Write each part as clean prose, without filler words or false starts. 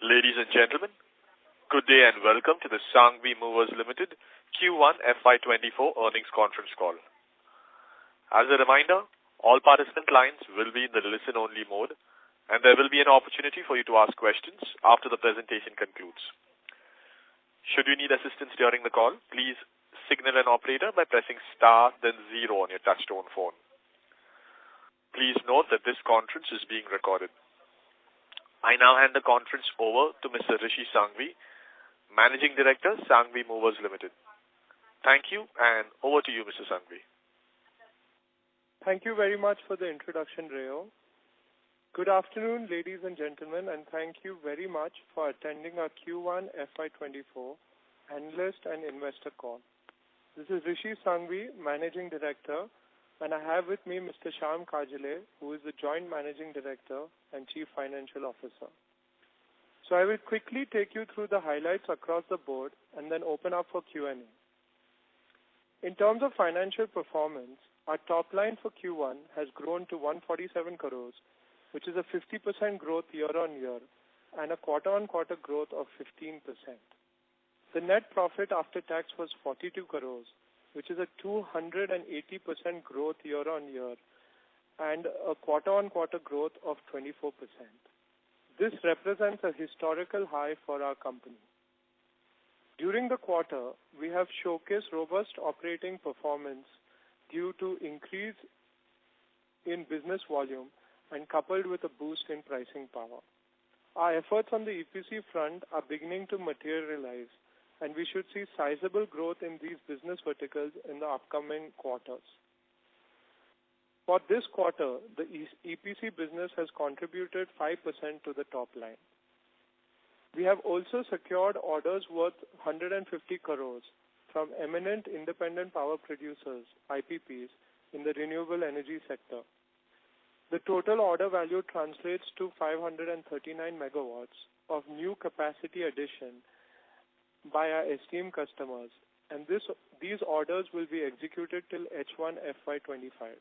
Ladies and gentlemen, good day and welcome to the Sanghvi Movers Limited Q1 FY2024 earnings conference call. As a reminder, all participant lines will be in the listen-only mode, and there will be an opportunity for you to ask questions after the presentation concludes. Should you need assistance during the call, please signal an operator by pressing star then 0 on your touchtone phone. Please note that this conference is being recorded. I now hand the conference over to Mr. Rishi Sanghvi, Managing Director, Sanghvi Movers Limited. Thank you, and over to you, Mr. Sanghvi. Thank you very much for the introduction, Rayo. Good afternoon, ladies and gentlemen, and thank you very much for attending our Q1 FY24 analyst and investor call. This is Rishi Sanghvi, Managing Director, and I have with me Mr. Shyam Kajale, who is the Joint Managing Director and Chief Financial Officer. So I will quickly take you through the highlights across the board and then open up for Q&A. In terms of financial performance, our top line for Q1 has grown to 147 crores, which is a 50% growth year-on-year and a quarter-on-quarter growth of 15%. The net profit after tax was 42 crores, which is a 280% growth year-on-year and a quarter-on-quarter growth of 24%. This represents a historical high for our company. During the quarter, we have showcased robust operating performance due to increase in business volume and coupled with a boost in pricing power. Our efforts on the EPC front are beginning to materialize, and we should see sizable growth in these business verticals in the upcoming quarters. For this quarter, the EPC business has contributed 5% to the top line. We have also secured orders worth 150 crores from eminent independent power producers, IPPs, in the renewable energy sector. The total order value translates to 539 megawatts of new capacity addition by our esteemed customers, and these orders will be executed till H1 FY25.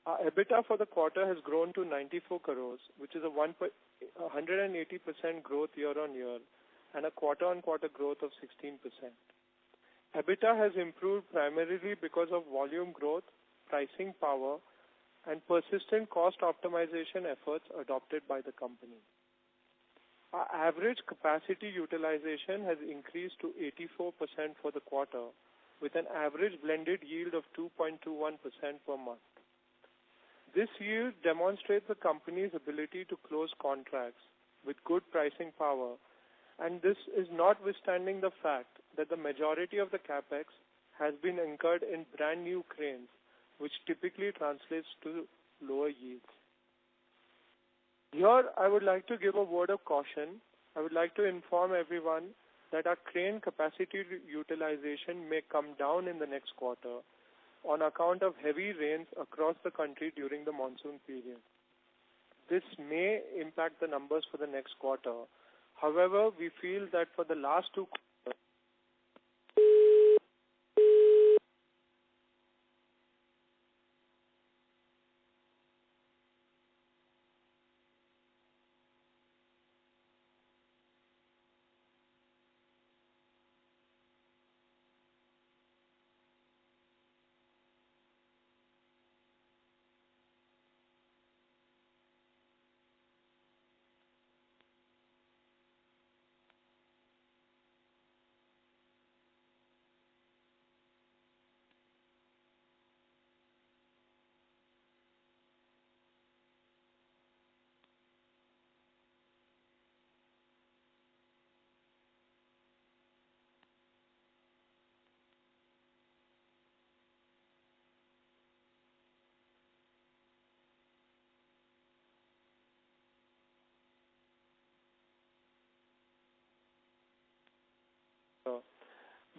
Our EBITDA for the quarter has grown to 94 crores, which is a 180% growth year-on-year and a quarter-on-quarter growth of 16%. EBITDA has improved primarily because of volume growth, pricing power, and persistent cost optimization efforts adopted by the company. Our average capacity utilization has increased to 84% for the quarter, with an average blended yield of 2.21% per month. This yield demonstrates the company's ability to close contracts with good pricing power, and this is notwithstanding the fact that the majority of the capex has been incurred in brand new cranes, which typically translates to lower yields. Here, I would like to give a word of caution. I would like to inform everyone that our crane capacity utilization may come down in the next quarter on account of heavy rains across the country during the monsoon period. This may impact the numbers for the next quarter. However, we feel that for the last two quarters,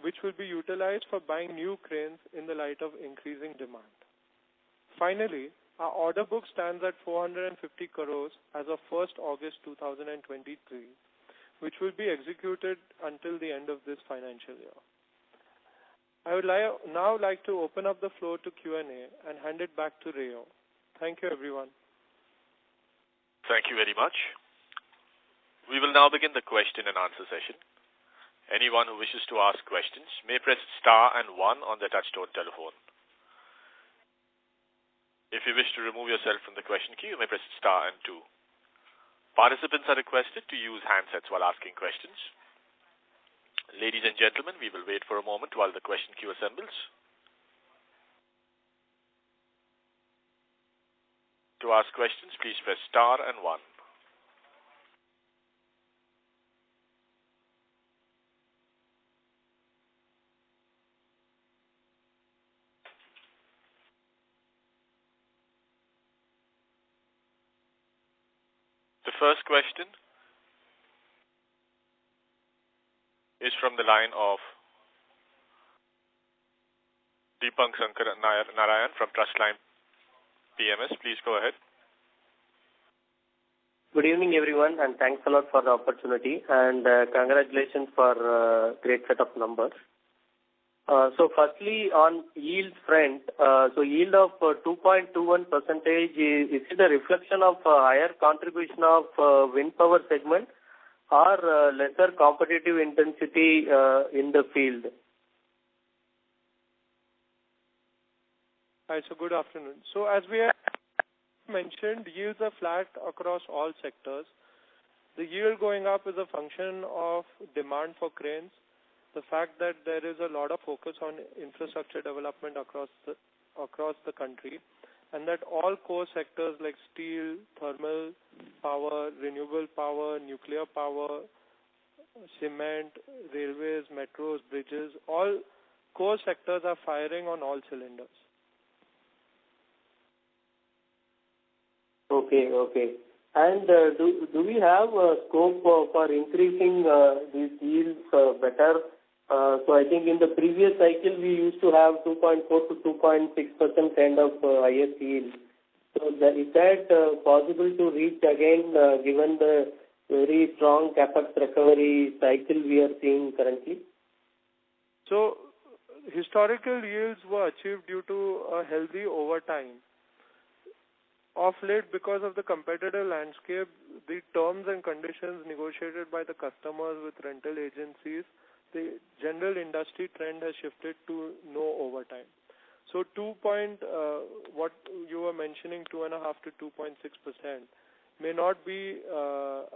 which will be utilized for buying new cranes in the light of increasing demand. Finally, our order book stands at 450 crores as of 1st August 2023, which will be executed until the end of this financial year. I would now like to open up the floor to Q&A and hand it back to Rayo. Thank you, everyone. Thank you very much. We will now begin the question and answer session. Anyone who wishes to ask questions may press star and 1 on their touchtone telephone. If you wish to remove yourself from the question queue, you may press star and 2. Participants are requested to use handsets while asking questions. Ladies and gentlemen, we will wait for a moment while the question queue assembles. To ask questions, please press star and 1. The first question is from the line of Deepak Shankar Narayan from Trustline PMS. Please go ahead. Good evening, everyone, and thanks a lot for the opportunity, and congratulations for a great set of numbers. So firstly, on yield front, so yield of 2.21%, is it a reflection of higher contribution of wind power segment or lesser competitive intensity in the field? Hi, so good afternoon. So as we have mentioned, yields are flat across all sectors. The yield going up is a function of demand for cranes, the fact that there is a lot of focus on infrastructure development across the country, and that all core sectors like steel, thermal power, renewable power, nuclear power, cement, railways, metros, bridges, all core sectors are firing on all cylinders. Okay. And do we have scope for increasing these yields better? So I think in the previous cycle we used to have 2.4 to 2.6% kind of highest yield. So is that possible to reach again given the very strong capex recovery cycle we are seeing currently? So historical yields were achieved due to a healthy overtime. Of late, because of the competitive landscape, the terms and conditions negotiated by the customers with rental agencies, the general industry trend has shifted to no overtime. So what you were mentioning, 2.5 to 2.6%, may not be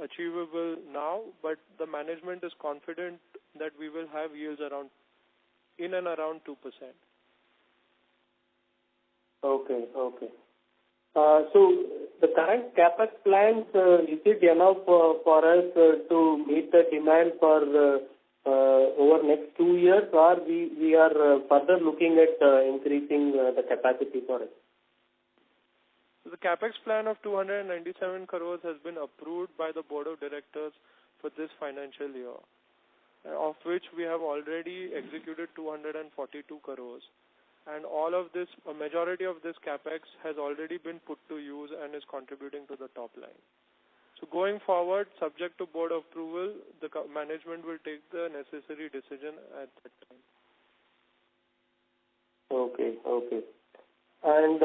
achievable now, but the management is confident that we will have yields in and around 2%. Okay. So the current capex plans, is it enough for us to meet the demand for over next 2 years, or we are further looking at increasing the capacity for it? So the capex plan of 297 crores has been approved by the board of directors for this financial year, of which we have already executed 242 crores. And all of this, a majority of this capex has already been put to use and is contributing to the top line. So going forward, subject to board approval, the management will take the necessary decision at that time. Okay. And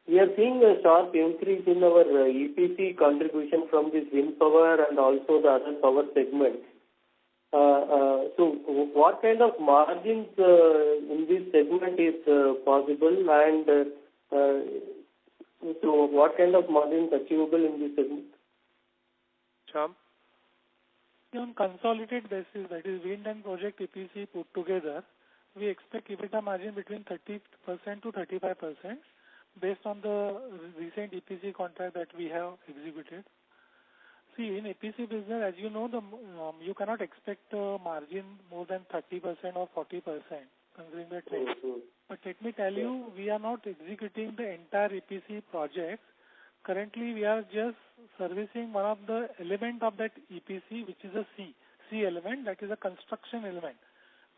we are seeing a sharp increase in our EPC contribution from this wind power and also the other power segments. So what kind of margins in this segment is possible, and so what kind of margins achievable in this segment? Sham? On consolidated basis, that is wind and project EPC put together, we expect EBITDA margin between 30% to 35% based on the recent EPC contract that we have executed. See, in EPC business, as you know, you cannot expect margin more than 30% or 40%, considering the trend. But let me tell you, we are not executing the entire EPC project. Currently, we are just servicing one of the element of that EPC, which is a C element, that is a construction element,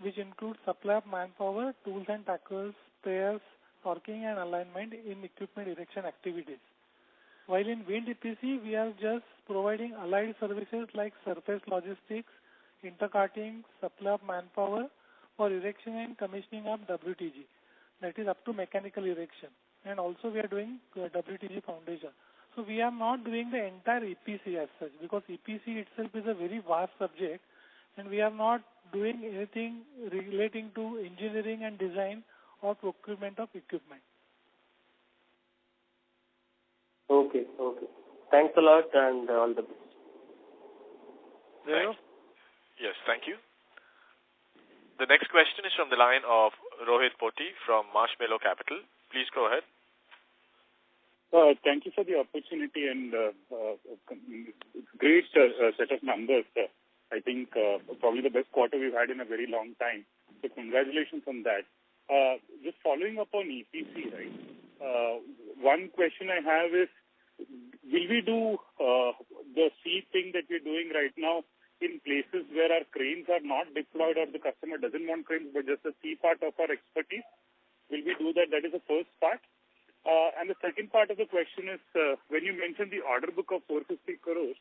which includes supply of manpower, tools and tackles, spares, torquing and alignment in equipment erection activities. While in wind EPC, we are just providing allied services like surface logistics, intercarting, supply of manpower for erection and commissioning of WTG, that is up to mechanical erection. And also we are doing WTG foundation. So we are not doing the entire EPC as such, because EPC itself is a very vast subject, and we are not doing anything relating to engineering and design or procurement of equipment. Okay. Thanks a lot and all the best. Yes, thank you. The next question is from the line of Rohit Poti from Marshmallow Capital. Please go ahead. Thank you for the opportunity and great set of numbers. I think probably the best quarter we've had in a very long time. So congratulations on that. Just following up on EPC, right? One question I have is, will we do the C thing that we're doing right now in places where our cranes are not deployed or the customer doesn't want cranes but just the C part of our expertise? Will we do that? That is the first part. And the second part of the question is, when you mentioned the order book of 450 crores,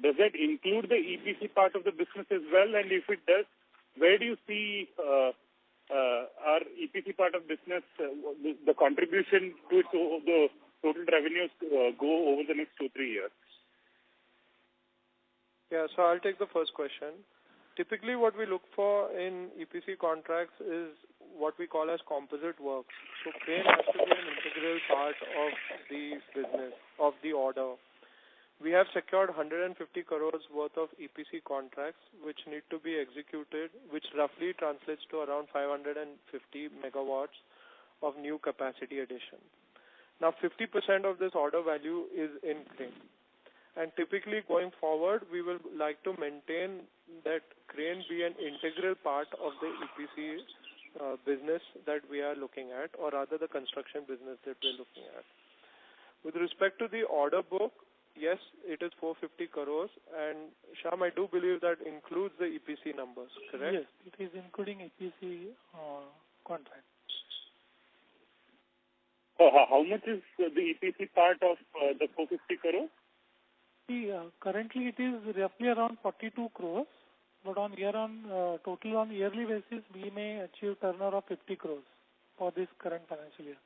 does that include the EPC part of the business as well? And if it does, where do you see our EPC part of business, the contribution to the total revenues go over the next 2-3 years? Yeah, so I'll take the first question. Typically what we look for in EPC contracts is what we call as composite work. So crane has to be an integral part of the business, of the order. We have secured 150 crores worth of EPC contracts which need to be executed, which roughly translates to around 550 megawatts of new capacity addition. Now 50% of this order value is in crane. And typically going forward, we will like to maintain that crane be an integral part of the EPC business that we are looking at, or rather the construction business that we're looking at. With respect to the order book, yes, it is 450 crores, and Shyam, I do believe that includes the EPC numbers, correct? Yes, it is including EPC contract. How much is the EPC part of the 450 crores? Currently it is roughly around 42 crores, but total on yearly basis, we may achieve turnover of 50 crores for this current financial year.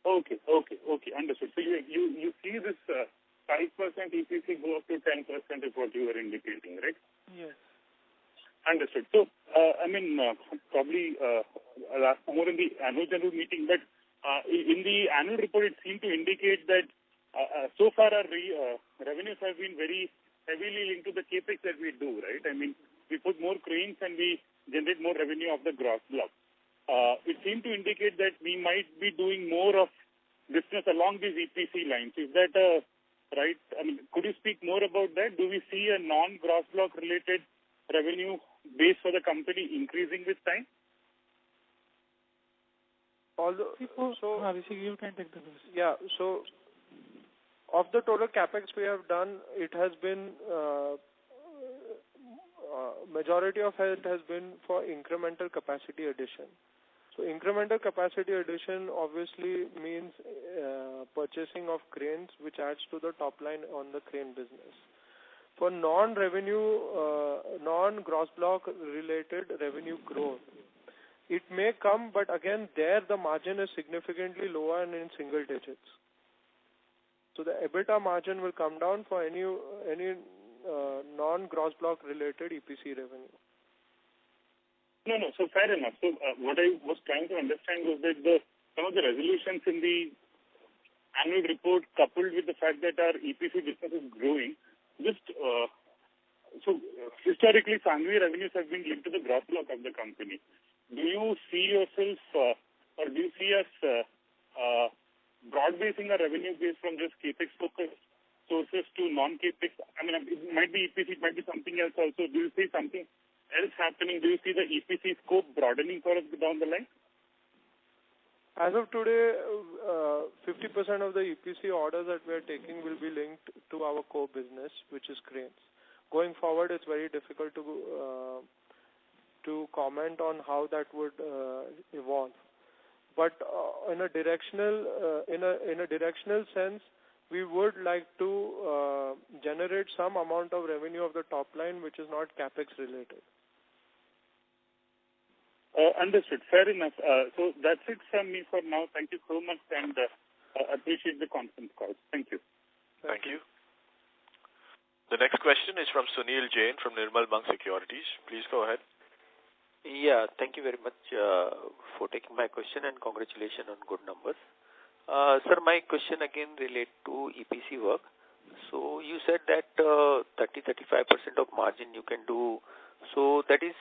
Okay, understood. So you see this 5% EPC go up to 10% is what you were indicating, right? Yes. Understood. So, probably I'll ask more in the annual general meeting, but in the annual report, it seemed to indicate that so far our revenues have been very heavily linked to the capex that we do, right? I mean, we put more cranes and we generate more revenue of the gross block. It seemed to indicate that we might be doing more of business along these EPC lines. Is that right? I mean, could you speak more about that? Do we see a non-gross block related revenue base for the company increasing with time? Abhishek, you can take the question. Yeah, so of the total capex we have done, it has been majority of it has been for incremental capacity addition. So incremental capacity addition obviously means purchasing of cranes, which adds to the top line on the crane business. For non-revenue, non-gross block related revenue growth, it may come, but again there the margin is significantly lower and in single digits. So the EBITDA margin will come down for any non-gross block related EPC revenue. No. So fair enough. So what I was trying to understand was that some of the resolutions in the annual report, coupled with the fact that our EPC business is growing, so historically Sanghvi revenues have been linked to the gross block of the company. Do you see yourself or do you see us broad-basing our revenue base from just capex-focused sources to non-capex? I mean, it might be EPC, it might be something else also. Do you see something else happening? Do you see the EPC scope broadening for us down the line? As of today, 50% of the EPC orders that we are taking will be linked to our core business, which is cranes. Going forward, it's very difficult to comment on how that would evolve. But in a directional sense, we would like to generate some amount of revenue of the top line, which is not capex related. Understood. Fair enough. So that's it from me for now. Thank you so much, and Appreciate the conference call. Thank you. Thank you. The next question is from Sunil Jain from Nirmal Bang Securities. Please go ahead. Yeah, thank you very much for taking my question and congratulations on good numbers. Sir, my question again relate to EPC work. So you said that 30-35% of margin you can do. So that is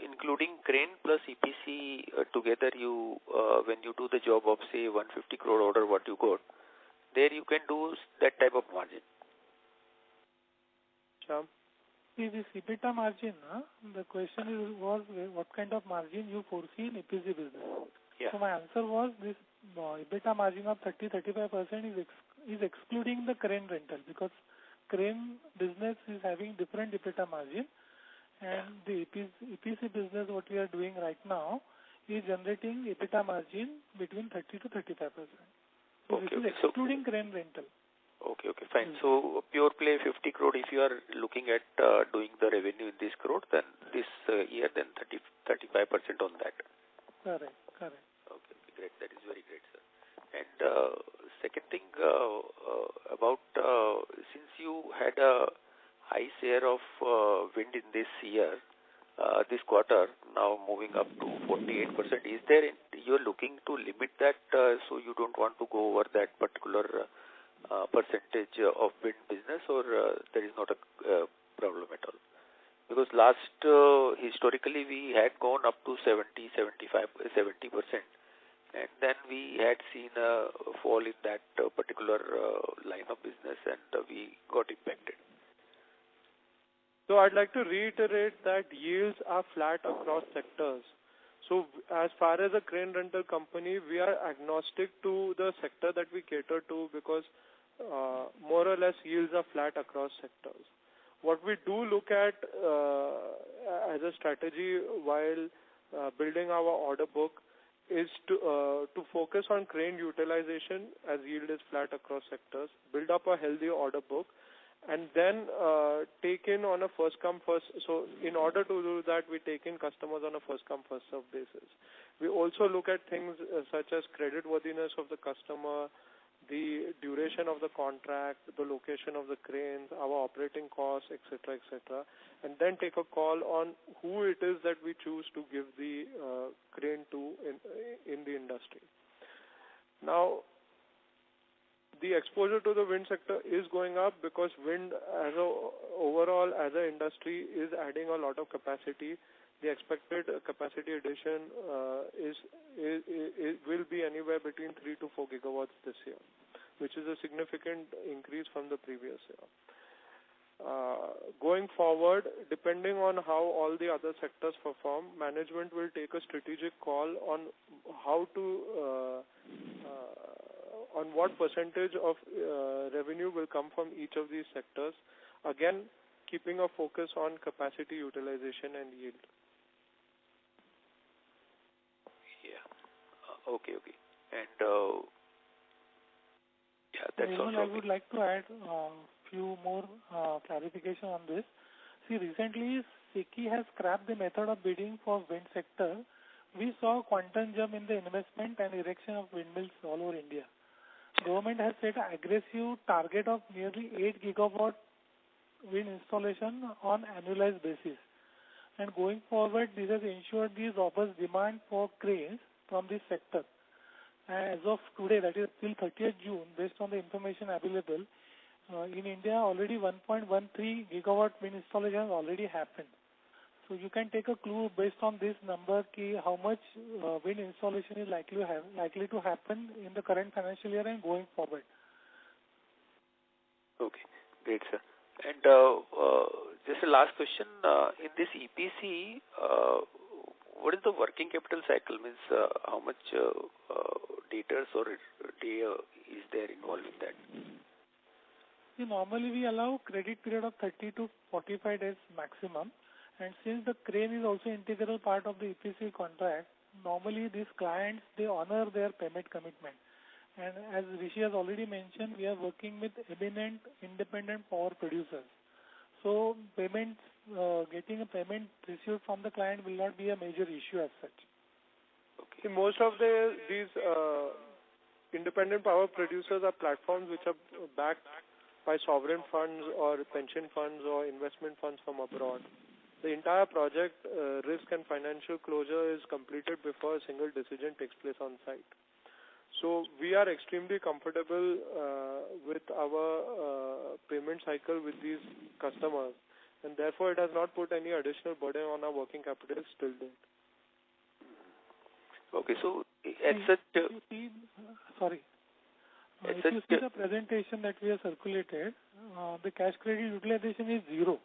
including crane plus EPC together. You when you do the job of say 150 crore order what you got, there you can do that type of margin. Shyam? See, this EBITDA margin, the question was what kind of margin you foresee in EPC business. Yeah. So my answer was this EBITDA margin of 30-35% is excluding the crane rental, because crane business is having different EBITDA margin, and the EPC business what we are doing right now is generating EBITDA margin between 30-35%. So Okay, this is so excluding crane rental. Okay, fine. So pure play 50 crore, if you are looking at doing the revenue in this crore, then this year, then 30-35% on that. Correct. Okay, great. That is very great, sir. And second thing about since you had a high share of wind in this year, this quarter, now moving up to 48%, is there you're looking to limit that so you don't want to go over that particular percentage of wind business, or there is not a problem at all? Because last historically we had gone up to 70%, and then we had seen a fall in that particular line of business, and we got impacted. So I'd like to reiterate that yields are flat across sectors. So as far as a crane rental company, we are agnostic to the sector that we cater to, because more or less yields are flat across sectors. What we do look at as a strategy while building our order book is to focus on crane utilization as yield is flat across sectors, build up a healthy order book, and then take in on a first come first. So in order to do that, we take in customers on a first come first serve basis. We also look at things such as credit worthiness of the customer, the duration of the contract, the location of the cranes, our operating costs, etc., and then take a call on who it is that we choose to give the crane to in the industry. Now, the exposure to the wind sector is going up because wind overall as an industry is adding a lot of capacity. The expected capacity addition will be anywhere between 3 to 4 gigawatts this year, which is a significant increase from the previous year. Going forward, depending on how all the other sectors perform, management will take a strategic call on how to on what percentage of revenue will come from each of these sectors, again keeping a focus on capacity utilization and yield. Okay. And that's also. I would like to add a few more clarification on this. See, recently SECI has scrapped the method of bidding for wind sector. We saw quantum jump in the investment and erection of windmills all over India. Government has set an aggressive target of nearly 8 gigawatt wind installation on annualized basis. And going forward, this has ensured the robust demand for cranes from this sector. As of today, that is till 30th June, based on the information available, in India already 1.13 gigawatt wind installation has already happened. So you can take a clue based on this number how much wind installation is likely to happen in the current financial year and going forward. Okay, great, sir. And just a last question. In this EPC, what is the working capital cycle? Means how much debtors or day is there involved in that? See, normally we allow credit period of 30 to 45 days maximum. And since the crane is also integral part of the EPC contract, normally these clients, they honor their payment commitment. And as Rishi has already mentioned, we are working with eminent independent power producers. So payments, getting a payment received from the client will not be a major issue as such. Okay. Most of these independent power producers are platforms which are backed by sovereign funds or pension funds or investment funds from abroad. The entire project risk and financial closure is completed before a single decision takes place on site. So we are extremely comfortable with our payment cycle with these customers, and therefore it has not put any additional burden on our working capital till date. Okay, so at such... If you see the presentation that we have circulated, the cash credit utilization is 0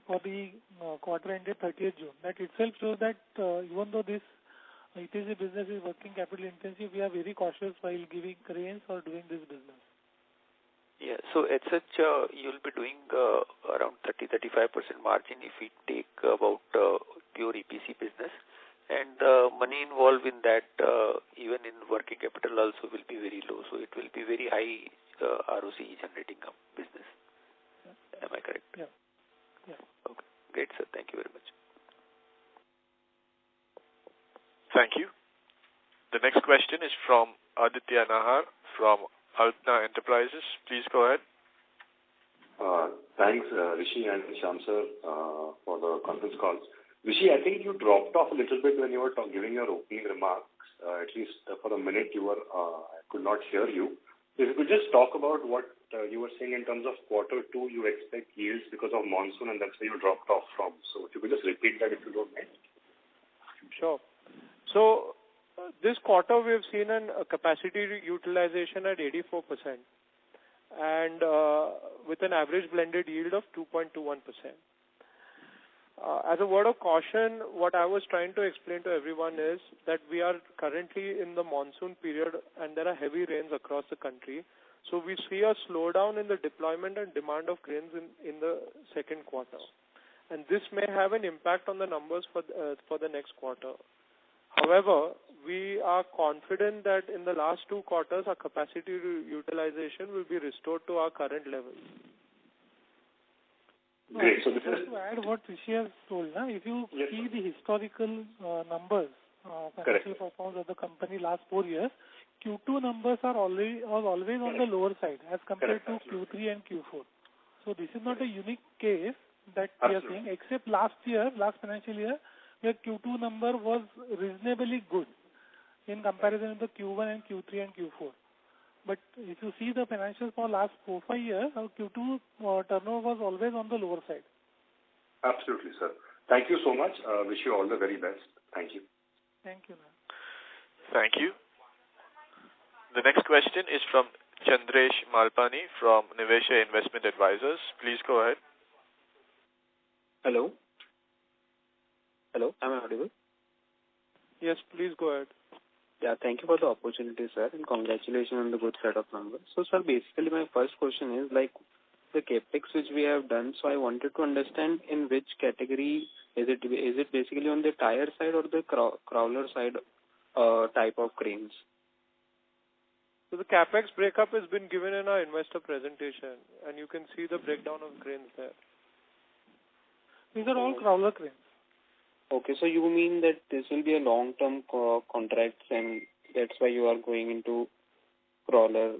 for the quarter ended 30th June. That itself shows that even though this EPC business is working capital intensive, we are very cautious while giving cranes or doing this business. Yeah, so at such you'll be doing around 30-35% margin if we take about pure EPC business, and money involved in that even in working capital also will be very low, so it will be very high ROC generating business. Yeah. Am I correct? Yeah. Yeah. Okay, great sir, thank you very much. Thank you. The next question is from Aditya Nahar from Altna Enterprises. Please go ahead. Thanks, Rishi and Shyam sir, for the conference calls. Rishi, I think you dropped off a little bit when you were giving your opening remarks. At least for a minute, I could not hear you. If you could just talk about what you were saying in terms of quarter 2, you expect yields because of monsoon, and that's where you dropped off from. So if you could just repeat that if you don't mind. Sure. So this quarter we have seen a capacity utilization at 84% and with an average blended yield of 2.21%. As a word of caution, what I was trying to explain to everyone is that we are currently in the monsoon period and there are heavy rains across the country. So we see a slowdown in the deployment and demand of cranes in the second quarter. And this may have an impact on the numbers for the next quarter. However, we are confident that in the last 2 quarters, our capacity utilization will be restored to our current levels. Great. So this is to add what Rishi has told, if you see the historical numbers, financial performance of the company last 4 years, Q2 numbers are always on the lower side as compared to Q3 and Q4. So this is not a unique case that we are seeing, except last financial year, where Q2 number was reasonably good in comparison to Q1 and Q3 and Q4. But if you see the financials for last 4-5 years, our Q2 turnover was always on the lower side. Absolutely, sir. Thank you so much. Wish you all the very best. Thank you. Thank you, ma'am. Thank you. The next question is from Chandresh Malpani from Nivesha Investment Advisors. Please go ahead. Hello. Hello, am I audible? Yes, please go ahead. Yeah, thank you for the opportunity, sir, and congratulations on the good set of numbers. So, sir, basically my first question is like the capex which we have done. So, I wanted to understand in which category is it? Is it basically on the tire side or the crawler side type of cranes? So the capex breakup has been given in our investor presentation, and you can see the breakdown of cranes there. These are all crawler cranes. Okay, so you mean that this will be a long-term contracts, and that's why you are going into crawler?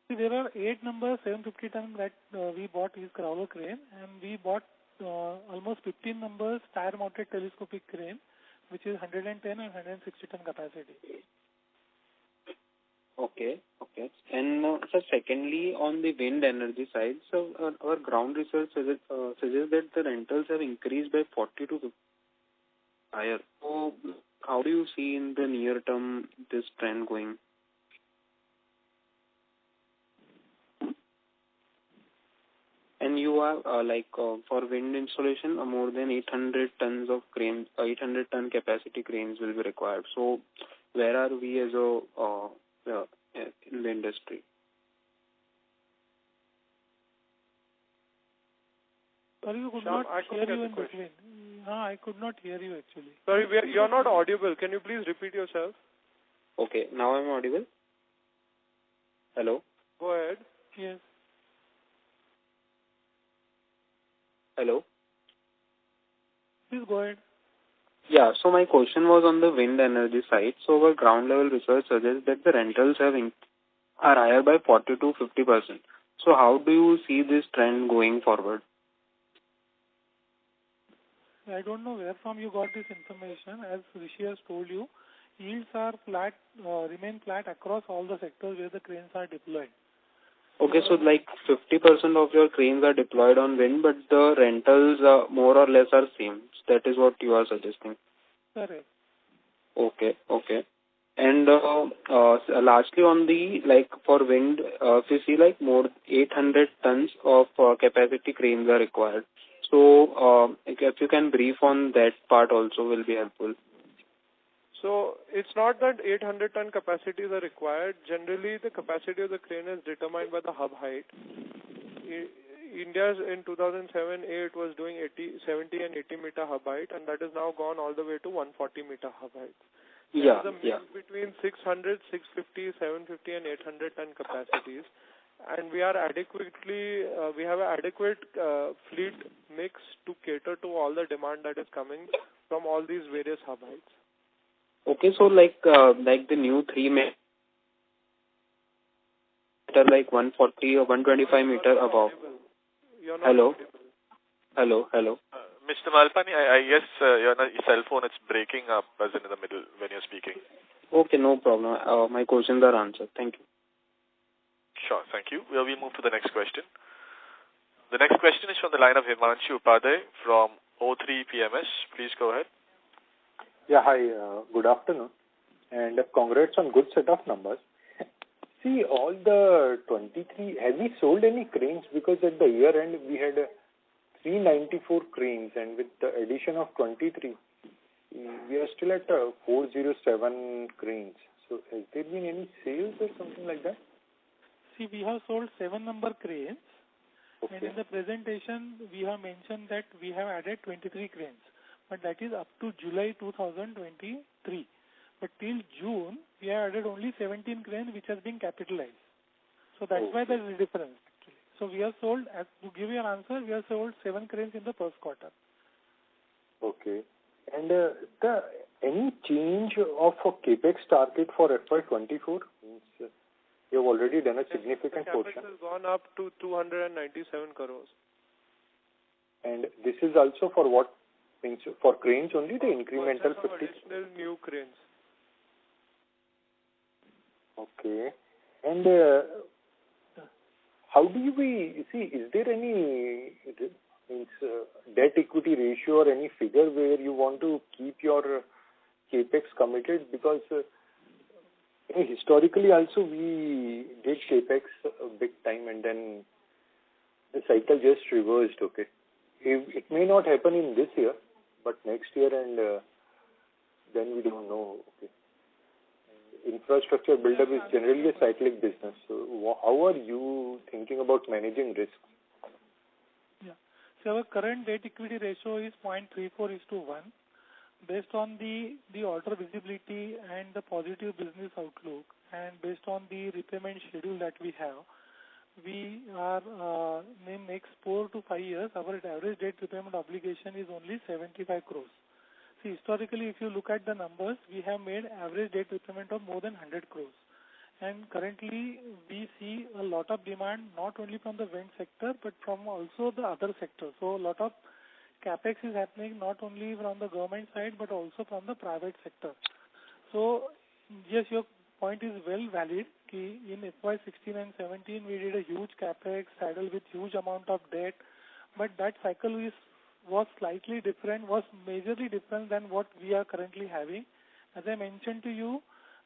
See, there are 8 numbers, 750 ton that we bought is crawler crane, and we bought almost 15 numbers tire-mounted telescopic crane, which is 110 and 160 ton capacity. Okay. And so secondly, on the wind energy side, so our ground research suggests that the rentals have increased by 40 to 50 higher. So how do you see in the near term this trend going? And you are for wind installation, more than 800 tons of cranes, 800 ton capacity cranes will be required. So where are we as in the industry? Sorry, you could not hear you in between. No, I could not hear you actually. Sorry, you're not audible. Can you please repeat yourself? Okay, now I'm audible. Hello? Go ahead. Yes. Hello? Please go ahead. Yeah, so my question was on the wind energy side. So our ground level research suggests that the rentals are higher by 40 to 50%. So how do you see this trend going forward? I don't know where from you got this information. As Rishi has told you, yields are flat, remain flat across all the sectors where the cranes are deployed. Okay, so like 50% of your cranes are deployed on wind, but the rentals more or less are same. That is what you are suggesting. Correct. Okay. And lastly, on the for wind, if you see more 800 tons of capacity cranes are required. So if you can brief on that part also will be helpful. So it's not that 800-ton capacities are required. Generally, the capacity of the crane is determined by the hub height. India's in 2007-8 was doing 70 and 80 meter hub height, and that has now gone all the way to 140 meter hub height. There is a mix between 600, 650, 750, and 800-ton capacities, and we have an adequate fleet mix to cater to all the demand that is coming from all these various hub heights. Okay, so like the new 3 meter, like 140 or 125 meter above. Hello. Mr. Malpani, I guess your cell phone is breaking up as in the middle when you're speaking. Okay, no problem. My questions are answered. Thank you. Sure, thank you. We move to the next question. The next question is from the line of Himanshu Upadhyay from O3 PMS. Please go ahead. Yeah, hi. Good afternoon. And congrats on good set of numbers. See, all the 23, have we sold any cranes? Because at the year end, we had 394 cranes, and with the addition of 23, we are still at 407 cranes. So has there been any sales or something like that? See, we have sold 7 number cranes. Okay. And in the presentation, we have mentioned that we have added 23 cranes. But that is up to July 2023. But till June, we have added only 17 cranes which has been capitalized. So that's why there is a difference actually. So we have sold, to give you an answer, we have sold 7 cranes in the first quarter. Okay. And any change of a capex target for FY24? You have already done a significant portion. The capex has gone up to 297 crores. And this is also for what? For cranes only, the incremental 50? Additional new cranes. Okay. And how do we see, is there any debt equity ratio or any figure where you want to keep your capex committed? Because historically also we did capex a big time and then the cycle just reversed, okay? It may not happen in this year, but next year, and then we don't know. Okay. Infrastructure buildup is generally a cyclic business. So how are you thinking about managing risks? Yeah. So our current debt equity ratio is 0.34:1. Based on the order visibility and the positive business outlook, and based on the repayment schedule that we have, we are in next 4 to 5 years, our average debt repayment obligation is only 75 crores. See, historically, if you look at the numbers, we have made average debt repayment of more than 100 crores. And currently, we see a lot of demand, not only from the wind sector, but from also the other sectors. So a lot of capex is happening not only from the government side, but also from the private sector. So, yes, your point is well valid. In FY16 and 17, we did a huge capex, saddled with huge amount of debt, but that cycle was slightly different, was majorly different than what we are currently having. As I mentioned to you,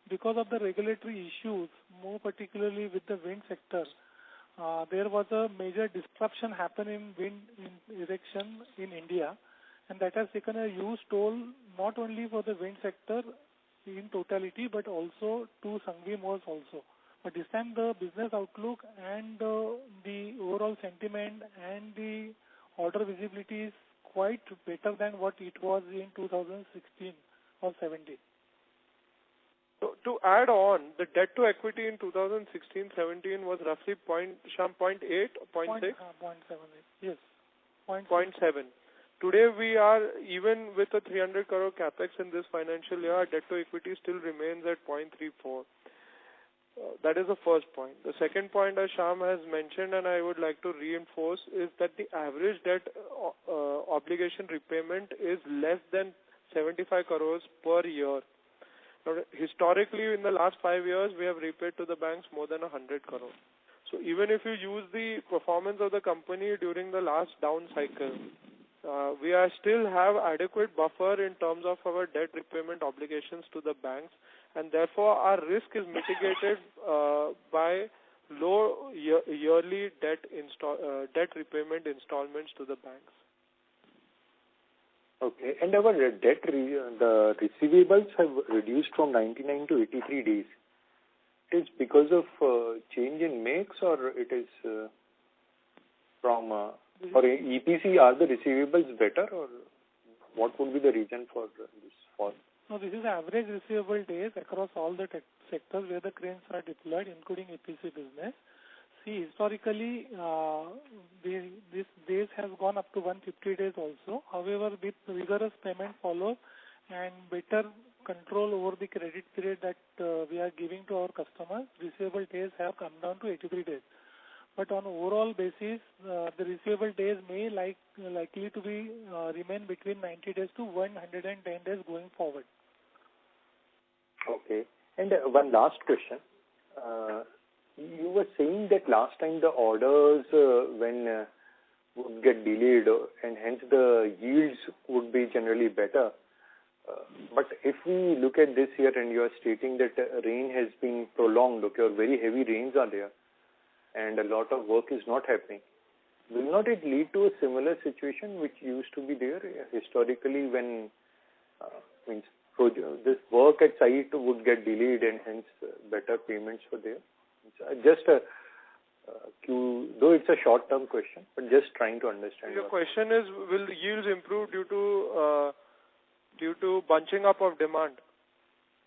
because of the regulatory issues, more particularly with the wind sector, there was a major disruption happen in wind erection in India, and that has taken a huge toll not only for the wind sector in totality, but also to Sanghvi Moors also. But this time the business outlook and the overall sentiment and the order visibility is quite better than what it was in 2016 or 17. So to add on, the debt to equity in 2016-17 was roughly 0.8 or 0.6? 0.7. Yes. 0.7. today we are, even with a 300 crore capex in this financial year, our debt to equity still remains at 0.34. That is the first point. The second point, as Shyam has mentioned, and I would like to reinforce, is that the average debt obligation repayment is less than 75 crores per year. Now, historically, in the last 5 years, we have repaid to the banks more than 100 crores. So even if you use the performance of the company during the last down cycle, we are still have adequate buffer in terms of our debt repayment obligations to the banks, and therefore our risk is mitigated by low yearly debt repayment installments to the banks. Okay, and our debt, the receivables have reduced from 99 to 83 days. It is because of change in mix, or it is from for EPC, are the receivables better, or what would be the reason for this fall? No, this is average receivable days across all the sectors where the cranes are deployed, including EPC business. See, historically, these days have gone up to 150 days also. However, with rigorous payment follow and better control over the credit period that we are giving to our customers, receivable days have come down to 83 days. But on overall basis, the receivable days may likely to be remain between 90 days to 110 days going forward. Okay. And one last question. You were saying that last time the orders would get delayed and hence the yields would be generally better. But if we look at this year and you are stating that rain has been prolonged, okay, very heavy rains are there, and a lot of work is not happening, will not it lead to a similar situation which used to be there historically when this work at site would get delayed and hence better payments were there? Just though it's a short-term question, but just trying to understand. Your question is, will yields improve due to bunching up of demand?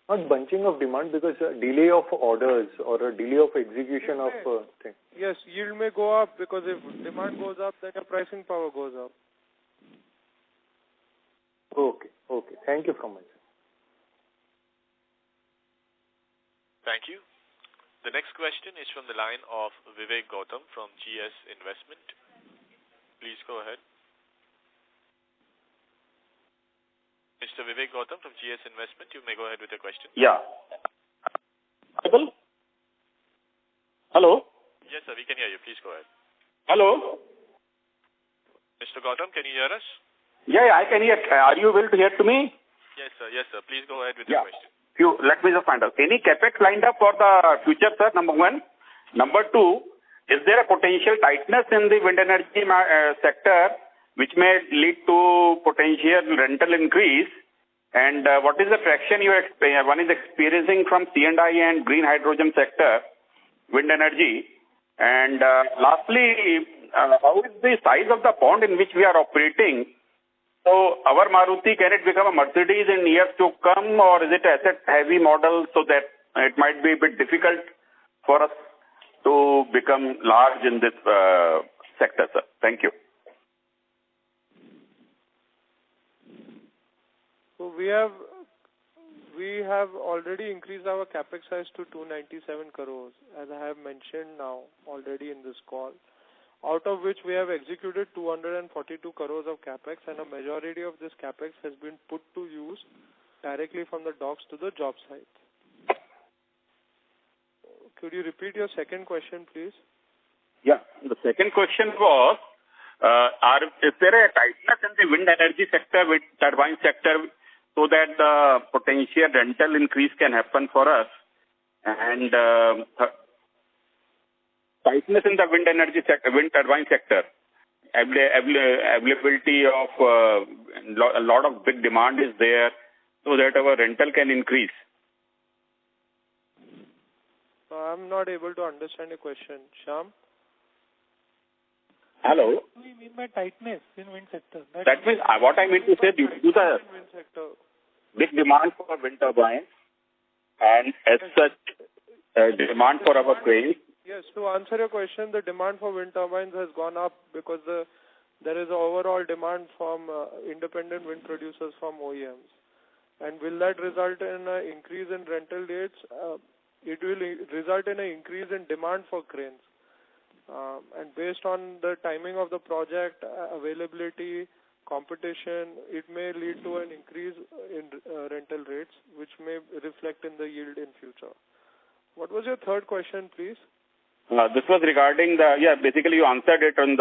Not bunching of demand, because a delay of orders or a delay of execution of things. Yes, yield may go up because if demand goes up, then your pricing power goes up. Okay. Thank you from my side. Thank you. The next question is from the line of Vivek Gautam from GS Investment. Please go ahead. Mr. Vivek Gautam from GS Investment, you may go ahead with your question. Yeah. Hello? Yes, sir, we can hear you. Please go ahead. Hello? Mr. Gautam, can you hear us? Yeah, I can hear. Are you able to hear to me? Yes, sir. Please go ahead with your question. Let me just find out. Any capex lined up for the future, sir? Number one. Number two, is there a potential tightness in the wind energy sector which may lead to potential rental increase? And what is the traction one is experiencing from C&I and green hydrogen sector, wind energy? And lastly, how is the size of the pond in which we are operating? So our Maruti, can it become a Mercedes in years to come, or is it asset-heavy model so that it might be a bit difficult for us to become large in this sector, sir? Thank you. So we have already increased our capex size to 297 crores, as I have mentioned now already in this call, out of which we have executed 242 crores of capex, and a majority of this capex has been put to use directly from the docks to the job sites. Could you repeat your second question, please? Yeah, the second question was, is there a tightness in the wind energy sector, wind turbine sector, so that the potential rental increase can happen for us? And tightness in the wind energy sector, wind turbine sector, availability of a lot of big demand is there, so that our rental can increase. I'm not able to understand your question. Shyam? Hello? What do you mean by tightness in wind sector? That means what I mean to say, due to the big demand for wind turbines and as such demand for our cranes. Yes, to answer your question, the demand for wind turbines has gone up because the there is overall demand from independent wind producers from OEMs. And will that result in an increase in rental rates? It will result in an increase in demand for cranes. And based on the timing of the project, availability, competition, it may lead to an increase in rental rates, which may reflect in the yield in future. What was your third question, please? This was regarding basically you answered it on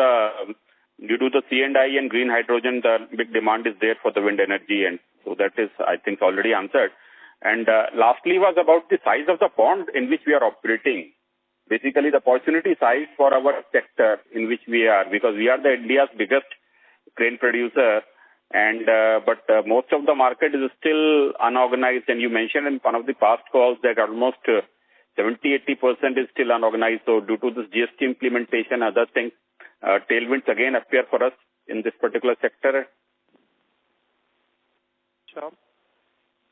due to the C&I and green hydrogen, the big demand is there for the wind energy, and so that is, I think, already answered. And lastly was about the size of the pond in which we are operating. Basically, the opportunity size for our sector in which we are, because we are the India's biggest crane producer, and but most of the market is still unorganized. And you mentioned in one of the past calls that almost 70-80% is still unorganized. So due to this GST implementation, other things, tailwinds again appear for us in this particular sector. Sure.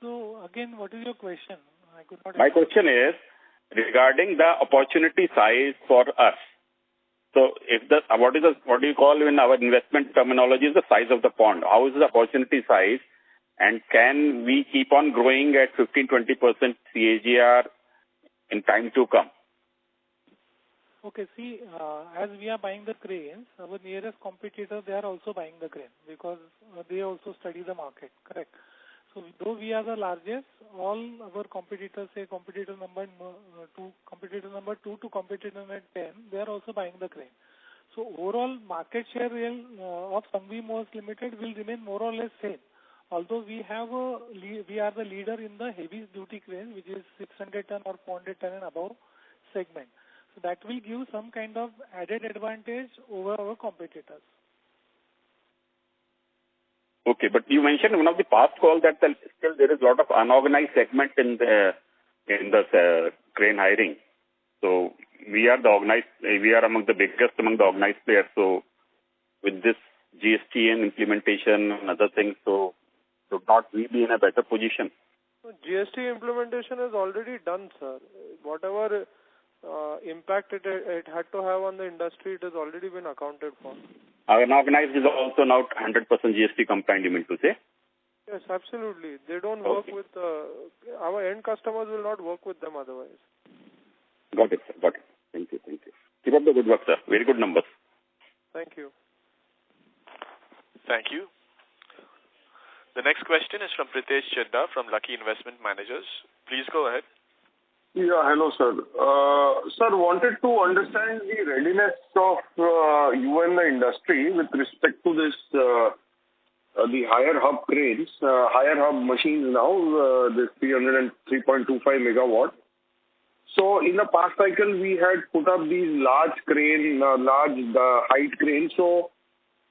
So again, what is your question? I could not. My question is regarding the opportunity size for us. So if what do you call in our investment terminology is the size of the pond? How is the opportunity size? And can we keep on growing at 15-20% CAGR in time to come? Okay, see, as we are buying the cranes, our nearest competitors, they are also buying the crane because they also study the market, correct? So though we are the largest, all our competitors, say competitor number 2 to competitor number 10, they are also buying the crane. So overall market share of Sanghvi Motors Limited will remain more or less same. Although we are the leader in the heavy duty crane, which is 600 ton or 400 ton and above segment. So that will give some kind of added advantage over our competitors. Okay, but you mentioned in one of the past calls that still there is a lot of unorganized segment in the crane hiring. So we are among the biggest among the organized players. So with this GST and implementation and other things, so should not we be in a better position? GST implementation is already done, sir. Whatever impact it had to have on the industry, it has already been accounted for. Unorganized is also now 100% GST compliant, you mean to say? Yes, absolutely. They don't work with, our end customers will not work with them otherwise. Got it, sir. Got it. Thank you. Keep up the good work, sir. Very good numbers. Thank you. Thank you. The next question is from Pritesh Chedda from Lucky Investment Managers. Please go ahead. Yeah, hello, sir. Sir, wanted to understand the readiness of you and the industry with respect to this, the higher hub cranes, higher hub machines now, this 303.25 megawatt. So in the past cycle, we had put up these large height cranes. So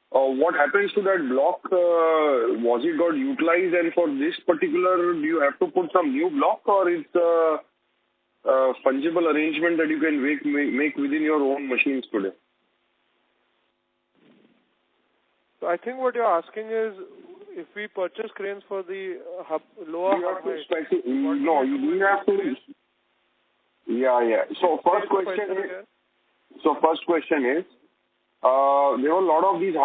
what happens to that block? Was it got utilized? And for this particular, do you have to put some new block, or it's fungible arrangement that you can make within your own machines today? So I think what you're asking is if we purchase cranes for the lower hub height. No, you do have to. Yeah. So first question is, there were a lot of these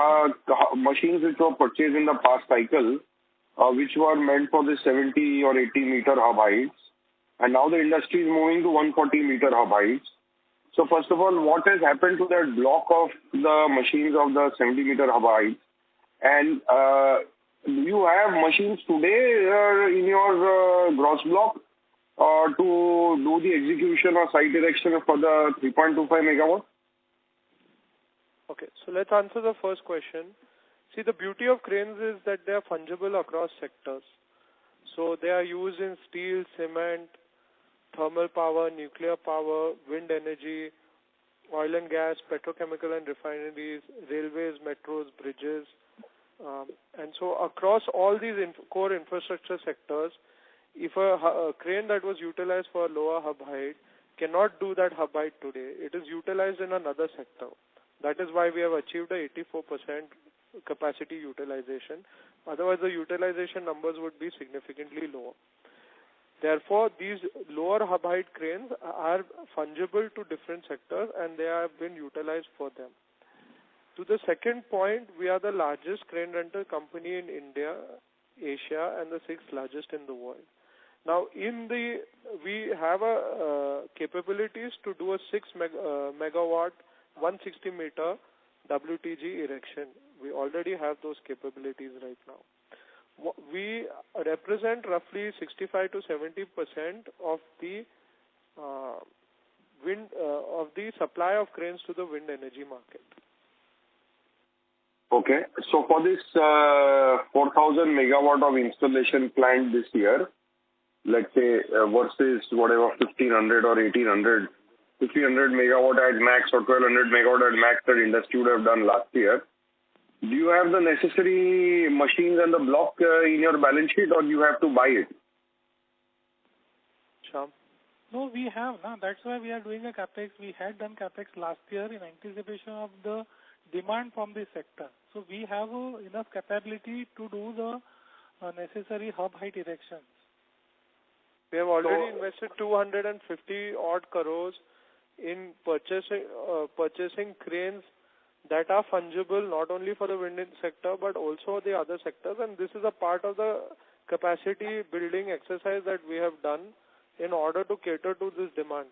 machines which were purchased in the past cycle, which were meant for the 70 or 80 meter hub heights. And now the industry is moving to 140 meter hub heights. So first of all, what has happened to that block of the machines of the 70 meter hub heights? And do you have machines today in your gross block to do the execution or site erection for the 3.25 megawatt? Okay, so let's answer the first question. See, the beauty of cranes is that they are fungible across sectors. So they are used in steel, cement, thermal power, nuclear power, wind energy, oil and gas, petrochemical and refineries, railways, metros, bridges. And so across all these core infrastructure sectors, if a crane that was utilized for lower hub height cannot do that hub height today, it is utilized in another sector. That is why we have achieved a 84% capacity utilization. Otherwise, the utilization numbers would be significantly lower. Therefore, these lower hub height cranes are fungible to different sectors and they have been utilized for them. To the second point, we are the largest crane rental company in India, Asia, and the 6th largest in the world. Now, we have capabilities to do a 6 megawatt, 160 meter WTG erection. We already have those capabilities right now. We represent roughly 65 to 70% of the of the supply of cranes to the wind energy market. Okay. So for this 4,000 megawatt of installation planned this year, let's say versus whatever 1,500 or 1,800, 1,500 megawatt at max or 1,200 megawatt at max that industry would have done last year, do you have the necessary machines and the block in your balance sheet, or do you have to buy it? Sure. No, we have. That's why we are doing a capex. We had done capex last year in anticipation of the demand from the sector. So we have enough capability to do the necessary hub height erections. We have already invested 250 odd crores in purchasing cranes that are fungible not only for the wind sector but also the other sectors, and this is a part of the capacity building exercise that we have done in order to cater to this demand.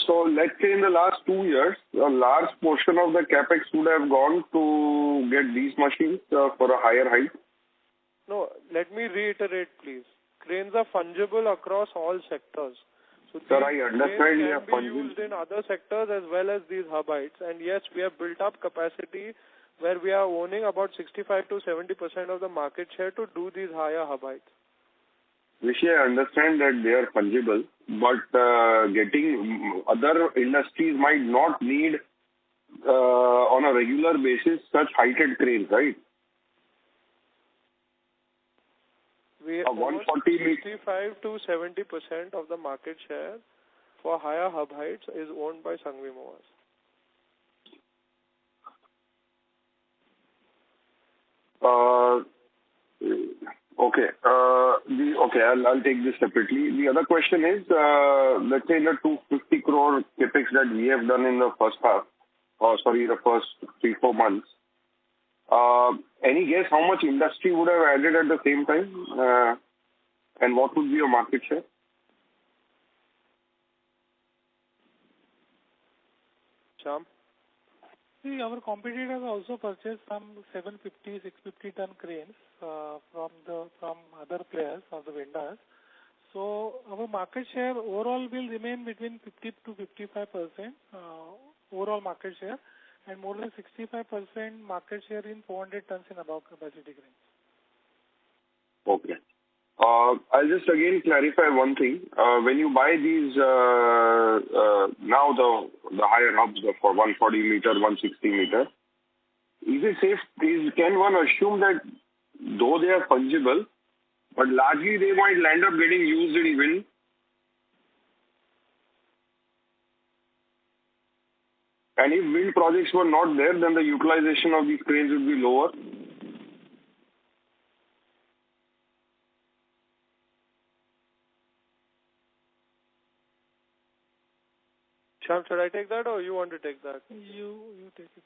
So let's say in the last 2 years, a large portion of the capex would have gone to get these machines for a higher height. No, let me reiterate, please. Cranes are fungible across all sectors. So sir, I understand they can be used in other sectors as well as these hub heights. And yes, we have built up capacity where we are owning about 65 to 70% of the market share to do these higher hub heights. Rishi, I understand that they are fungible, but getting other industries might not need on a regular basis such heighted cranes, right? We have 65 to 70% of the market share for higher hub heights is owned by Sanghvi Movers. Okay. I'll take this separately. The other question is, let's say in the 250 crore capex that we have done in the first half, the first 3-4 months, any guess how much industry would have added at the same time? And what would be your market share? Sham? See, our competitors also purchased some 750, 650 ton cranes from other players of the vendors. So our market share overall will remain between 50 to 55% overall market share, and more than 65% market share in 400 tons and above capacity cranes. Okay. I'll just again clarify one thing. When you buy these now the higher hubs for 140 meter, 160 meter, is it safe? Can one assume that though they are fungible, but largely they might land up getting used in wind? And if wind projects were not there, then the utilization of these cranes would be lower. Sham, should I take that or you want to take that? You take it.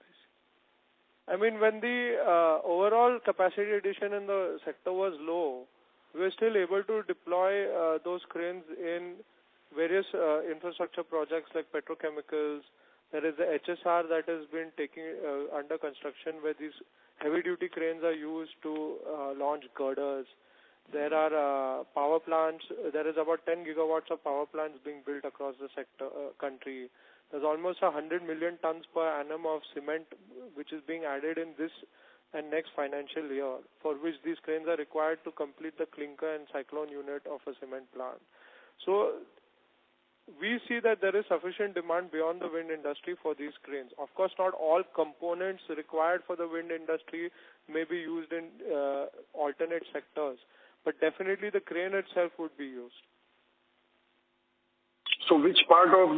I mean, when the overall capacity addition in the sector was low, we were still able to deploy those cranes in various infrastructure projects like petrochemicals. There is the HSR that has been taking under construction where these heavy-duty cranes are used to launch girders. There are power plants. There is about 10 gigawatts of power plants being built across the sector country. There's almost 100 million tons per annum of cement which is being added in this and next financial year, for which these cranes are required to complete the clinker and cyclone unit of a cement plant. So we see that there is sufficient demand beyond the wind industry for these cranes. Of course, not all components required for the wind industry may be used in alternate sectors, but definitely the crane itself would be used. So which part of